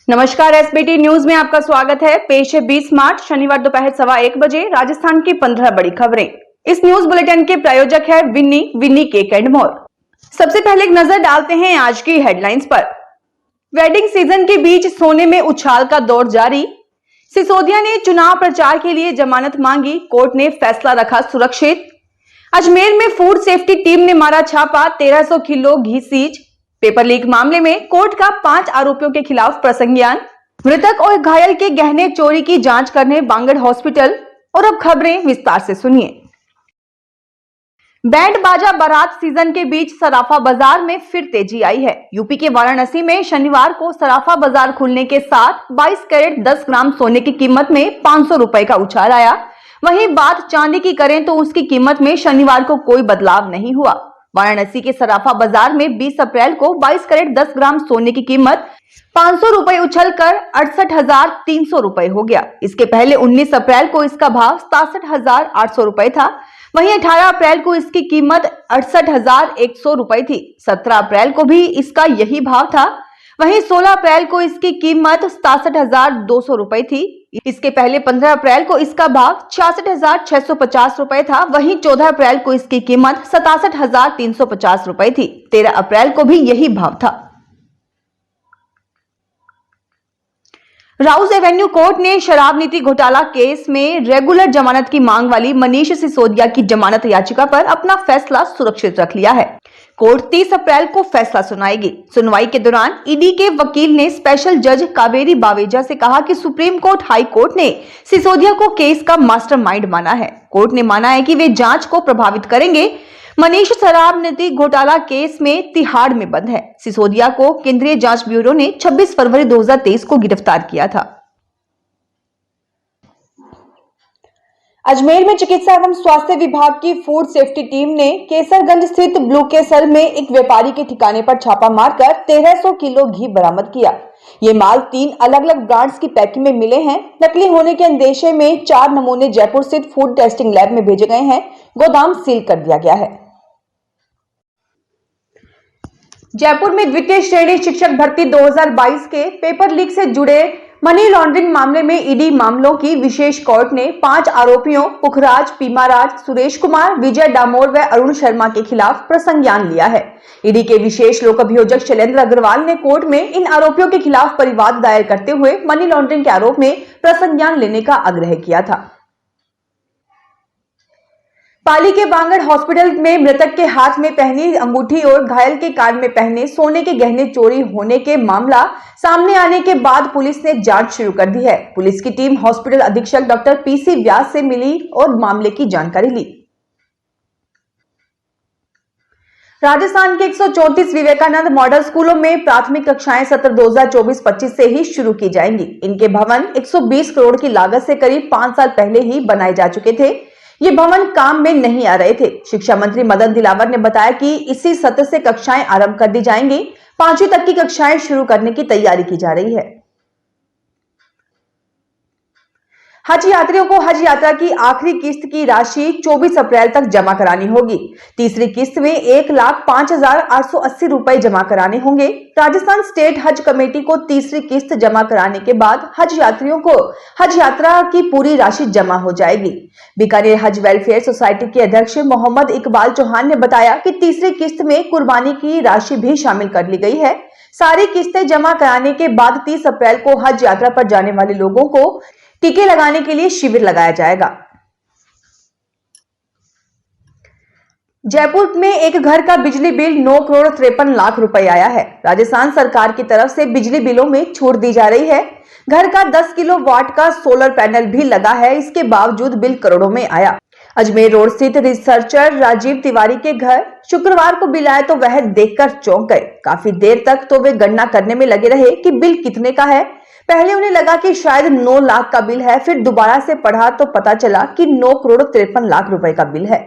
नमस्कार, SBT news में आपका स्वागत है। पेश है 20 मार्च शनिवार दोपहर 1:15 बजे राजस्थान की 15 बड़ी खबरें। इस न्यूज बुलेटिन के प्रायोजक है विन्नी केक एंड मोर। सबसे पहले एक नजर डालते हैं आज की हेडलाइंस पर। वेडिंग सीजन के बीच सोने में उछाल का दौर जारी। सिसोदिया ने चुनाव प्रचार के लिए जमानत मांगी, कोर्ट ने फैसला रखा सुरक्षित। अजमेर में फूड सेफ्टी टीम ने मारा छापा, 1300 किलो घी सीज। पेपर लीक मामले में कोर्ट का 5 आरोपियों के खिलाफ प्रसंज्ञान। मृतक और घायल के गहने चोरी की जांच करने बांगड़ हॉस्पिटल। और अब खबरें विस्तार से सुनिए। बैंड बाजा बारात सीजन के बीच सराफा बाजार में फिर तेजी आई है। यूपी के वाराणसी में शनिवार को सराफा बाजार खुलने के साथ 22 कैरेट 10 ग्राम सोने की कीमत में 500 रुपए का उछाल आया। वहीं बात चांदी की करें तो उसकी कीमत में शनिवार को कोई बदलाव नहीं हुआ। वाराणसी के सराफा बाजार में 20 अप्रैल को 22 कैरेट 10 ग्राम सोने की कीमत 500 रुपए उछलकर 68,300 रुपए हो गया। इसके पहले 19 अप्रैल को इसका भाव 67,800 रुपए था। वहीं 18 अप्रैल को इसकी कीमत 68,100 रुपए थी। 17 अप्रैल को भी इसका यही भाव था। वहीं 16 अप्रैल को इसकी कीमत 67,200 रुपए थी। इसके पहले 15 अप्रैल को इसका भाव 66,650 रुपए था। वहीं 14 अप्रैल को इसकी कीमत 67,350 रुपए थी। 13 अप्रैल को भी यही भाव था। राउस एवेन्यू कोर्ट ने शराब नीति घोटाला केस में रेगुलर जमानत की मांग वाली मनीष सिसोदिया की जमानत याचिका पर अपना फैसला सुरक्षित रख लिया है। कोर्ट 30 अप्रैल को फैसला सुनाएगी। सुनवाई के दौरान ईडी के वकील ने स्पेशल जज कावेरी बावेजा से कहा कि सुप्रीम कोर्ट हाई कोर्ट ने सिसोदिया को केस का मास्टरमाइंड माना है। कोर्ट ने माना है कि वे जांच को प्रभावित करेंगे। मनीष शराब नीति घोटाला केस में तिहाड़ में बंद है। सिसोदिया को केंद्रीय जांच ब्यूरो ने 26 फरवरी 2023 को गिरफ्तार किया था। अजमेर में चिकित्सा एवं स्वास्थ्य विभाग की फूड सेफ्टी टीम ने केसरगंज स्थित ब्लू केसर में एक व्यापारी के ठिकाने पर छापा मारकर 1300 किलो घी बरामद किया। ये माल 3 अलग अलग ब्रांड्स की पैकिंग में मिले हैं। नकली होने के अंदेशे में 4 नमूने जयपुर स्थित फूड टेस्टिंग लैब में भेजे गए हैं। गोदाम सील कर दिया गया है। जयपुर में द्वितीय श्रेणी शिक्षक भर्ती 2022 के पेपर लीक से जुड़े मनी लॉन्ड्रिंग मामले में ईडी मामलों की विशेष कोर्ट ने 5 आरोपियों पुखराज, पीमाराज, सुरेश कुमार, विजय डामोर व अरुण शर्मा के खिलाफ प्रसंज्ञान लिया है। ईडी के विशेष लोक अभियोजक शैलेंद्र अग्रवाल ने कोर्ट में इन आरोपियों के खिलाफ परिवाद दायर करते हुए मनी लॉन्ड्रिंग के आरोप में प्रसंज्ञान लेने का आग्रह किया था। पाली के बांगड़ हॉस्पिटल में मृतक के हाथ में पहनी अंगूठी और घायल के कान में पहने सोने के गहने चोरी होने के मामला सामने आने के बाद पुलिस ने जांच शुरू कर दी है। पुलिस की टीम हॉस्पिटल अधीक्षक डॉक्टर पीसी व्यास से मिली और मामले की जानकारी ली। राजस्थान के 134 विवेकानंद मॉडल स्कूलों में प्राथमिक कक्षाएं सत्र 2024-25 से ही शुरू की जाएंगी। इनके भवन 120 करोड़ की लागत से करीब 5 साल पहले ही बनाए जा चुके थे। ये भवन काम में नहीं आ रहे थे। शिक्षा मंत्री मदन दिलावर ने बताया कि इसी सत्र से कक्षाएं आरंभ कर दी जाएंगी। 5वीं तक की कक्षाएं शुरू करने की तैयारी की जा रही है। हज यात्रियों को हज यात्रा की आखिरी किस्त की राशि 24 अप्रैल तक जमा करानी होगी। तीसरी किस्त में 1,05,880 रुपए जमा कराने होंगे। राजस्थान स्टेट हज कमेटी को तीसरी किस्त जमा कराने के बाद हज यात्रियों को हज यात्रा की पूरी राशि जमा हो जाएगी। बीकानेर हज वेलफेयर सोसाइटी के अध्यक्ष मोहम्मद इकबाल चौहान ने बताया कि तीसरी किस्त में कुर्बानी की राशि भी शामिल कर ली गई है। सारी किस्तें जमा कराने के बाद 30 अप्रैल को हज यात्रा पर जाने वाले लोगों को टीके लगाने के लिए शिविर लगाया जाएगा। जयपुर में एक घर का बिजली बिल 9 करोड़ 53 लाख रुपए आया है। राजस्थान सरकार की तरफ से बिजली बिलों में छूट दी जा रही है। घर का 10 किलोवाट का सोलर पैनल भी लगा है। इसके बावजूद बिल करोड़ों में आया। अजमेर रोड स्थित रिसर्चर राजीव तिवारी के घर शुक्रवार को बिल आया तो वह देखकर चौंक गए। काफी देर तक तो वे गणना करने में लगे रहे कि बिल कितने का है। पहले उन्हें लगा कि शायद 9 लाख का बिल है, फिर दोबारा से पढ़ा तो पता चला कि 9 करोड़ 53 लाख रुपए का बिल है।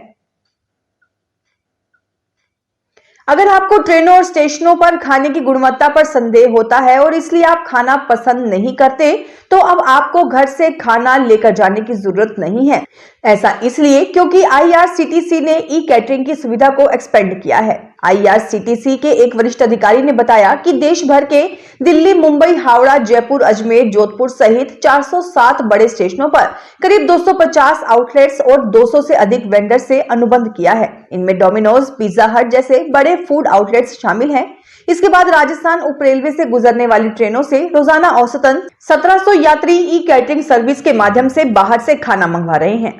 अगर आपको ट्रेनों और स्टेशनों पर खाने की गुणवत्ता पर संदेह होता है और इसलिए आप खाना पसंद नहीं करते, तो अब आपको घर से खाना लेकर जाने की जरूरत नहीं है। ऐसा इसलिए क्योंकि IRCTC ने ई कैटरिंग की सुविधा को एक्सपेंड किया है। IRCTC के एक वरिष्ठ अधिकारी ने बताया कि देश भर के दिल्ली, मुंबई, हावड़ा, जयपुर, अजमेर, जोधपुर सहित 407 बड़े स्टेशनों पर करीब 250 आउटलेट्स और 200 से अधिक वेंडर से अनुबंध किया है। इनमें डोमिनोज, पिज्जा हट जैसे बड़े फूड आउटलेट्स शामिल हैं। इसके बाद राजस्थान उप रेलवे से गुजरने वाली ट्रेनों से रोजाना औसतन 1700 यात्री ई कैटरिंग सर्विस के माध्यम से बाहर से खाना मंगवा रहे हैं।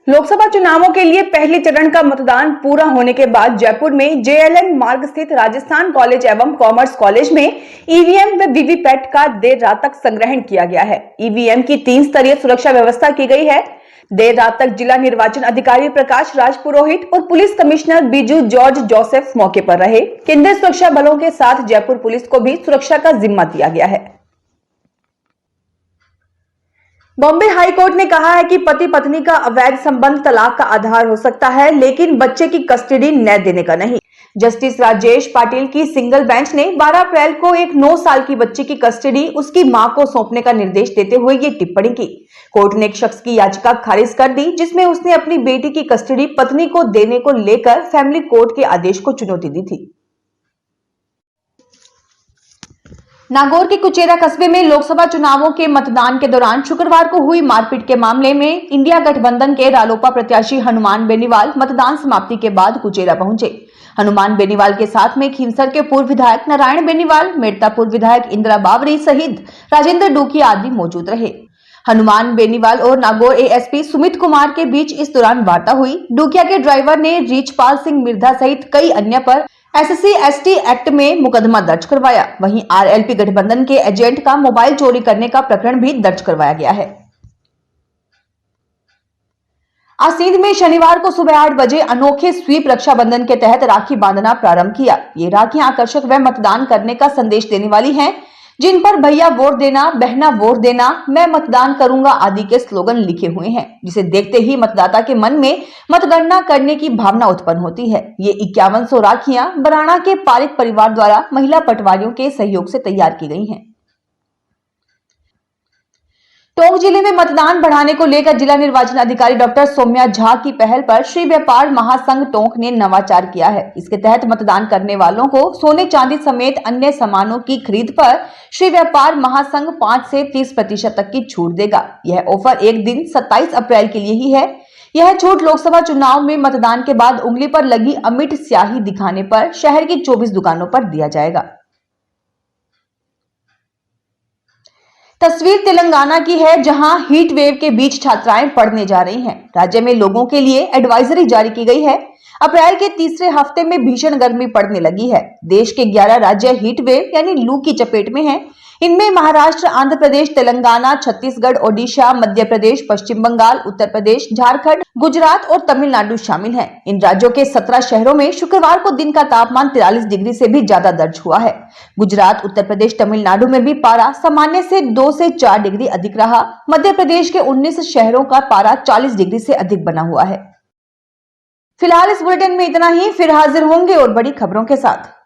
लोकसभा चुनावों के लिए पहले चरण का मतदान पूरा होने के बाद जयपुर में JLN मार्ग स्थित राजस्थान कॉलेज एवं कॉमर्स कॉलेज में EVM व वीवीपैट का देर रात तक संग्रहण किया गया है। EVM की 3 स्तरीय सुरक्षा व्यवस्था की गई है। देर रात तक जिला निर्वाचन अधिकारी प्रकाश राज पुरोहित और police commissioner Biju George Joseph मौके पर रहे। केंद्रीय सुरक्षा बलों के साथ जयपुर पुलिस को भी सुरक्षा का जिम्मा दिया गया है। बॉम्बे हाई कोर्ट ने कहा है कि पति पत्नी का अवैध संबंध तलाक का आधार हो सकता है, लेकिन बच्चे की कस्टडी न देने का नहीं। जस्टिस राजेश पाटिल की सिंगल बेंच ने 12 अप्रैल को एक 9 साल की बच्ची की कस्टडी उसकी मां को सौंपने का निर्देश देते हुए ये टिप्पणी की। कोर्ट ने एक शख्स की याचिका खारिज कर दी जिसमें उसने अपनी बेटी की कस्टडी पत्नी को देने को लेकर फैमिली कोर्ट के आदेश को चुनौती दी थी। नागौर के कुचेरा कस्बे में लोकसभा चुनावों के मतदान के दौरान शुक्रवार को हुई मारपीट के मामले में इंडिया गठबंधन के रालोपा प्रत्याशी हनुमान बेनीवाल मतदान समाप्ति के बाद कुचेरा पहुंचे। हनुमान बेनीवाल के साथ में खींवसर के पूर्व विधायक नारायण बेनीवाल, मेड़ता पूर्व विधायक इंदिरा बावरी सहित राजेंद्र डूकिया आदि मौजूद रहे। हनुमान बेनीवाल और नागौर ASP सुमित कुमार के बीच इस दौरान वार्ता हुई। डूकिया के ड्राइवर ने रीचपाल सिंह मिर्धा सहित कई अन्य पर SC/ST एक्ट में मुकदमा दर्ज करवाया। वहीं RLP गठबंधन के एजेंट का मोबाइल चोरी करने का प्रकरण भी दर्ज करवाया गया है। आसींद में शनिवार को सुबह 8 बजे अनोखे स्वीप रक्षाबंधन के तहत राखी बांधना प्रारंभ किया। ये राखियां आकर्षक व मतदान करने का संदेश देने वाली हैं, जिन पर भैया वोट देना, बहना वोट देना, मैं मतदान करूंगा आदि के स्लोगन लिखे हुए हैं, जिसे देखते ही मतदाता के मन में मतगणना करने की भावना उत्पन्न होती है। ये 5100 राखियां बराणा के पारिक परिवार द्वारा महिला पटवारियों के सहयोग से तैयार की गई हैं। टोंक जिले में मतदान बढ़ाने को लेकर जिला निर्वाचन अधिकारी डॉक्टर सौम्या झा की पहल पर श्री व्यापार महासंघ टोंक ने नवाचार किया है। इसके तहत मतदान करने वालों को सोने चांदी समेत अन्य सामानों की खरीद पर श्री व्यापार महासंघ 5 से 30% तक की छूट देगा। यह ऑफर एक दिन 27 अप्रैल के लिए ही है। यह छूट लोकसभा चुनाव में मतदान के बाद उंगली पर लगी अमिट स्याही दिखाने पर शहर की 24 दुकानों पर दिया जाएगा। तस्वीर तेलंगाना की है, जहां हीट वेव के बीच छात्राएं पढ़ने जा रही हैं। राज्य में लोगों के लिए एडवाइजरी जारी की गई है। अप्रैल के तीसरे हफ्ते में भीषण गर्मी पड़ने लगी है। देश के 11 राज्य हीट वेव यानी लू की चपेट में हैं। इनमें महाराष्ट्र, आंध्र प्रदेश, तेलंगाना, छत्तीसगढ़, ओडिशा, मध्य प्रदेश, पश्चिम बंगाल, उत्तर प्रदेश, झारखंड, गुजरात और तमिलनाडु शामिल हैं। इन राज्यों के 17 शहरों में शुक्रवार को दिन का तापमान 43 डिग्री से भी ज्यादा दर्ज हुआ है। गुजरात, उत्तर प्रदेश, तमिलनाडु में भी पारा सामान्य से 2 से 4 डिग्री अधिक रहा। मध्य प्रदेश के 19 शहरों का पारा 40 डिग्री से अधिक बना हुआ है। फिलहाल इस बुलेटिन में इतना ही। फिर हाजिर होंगे और बड़ी खबरों के साथ।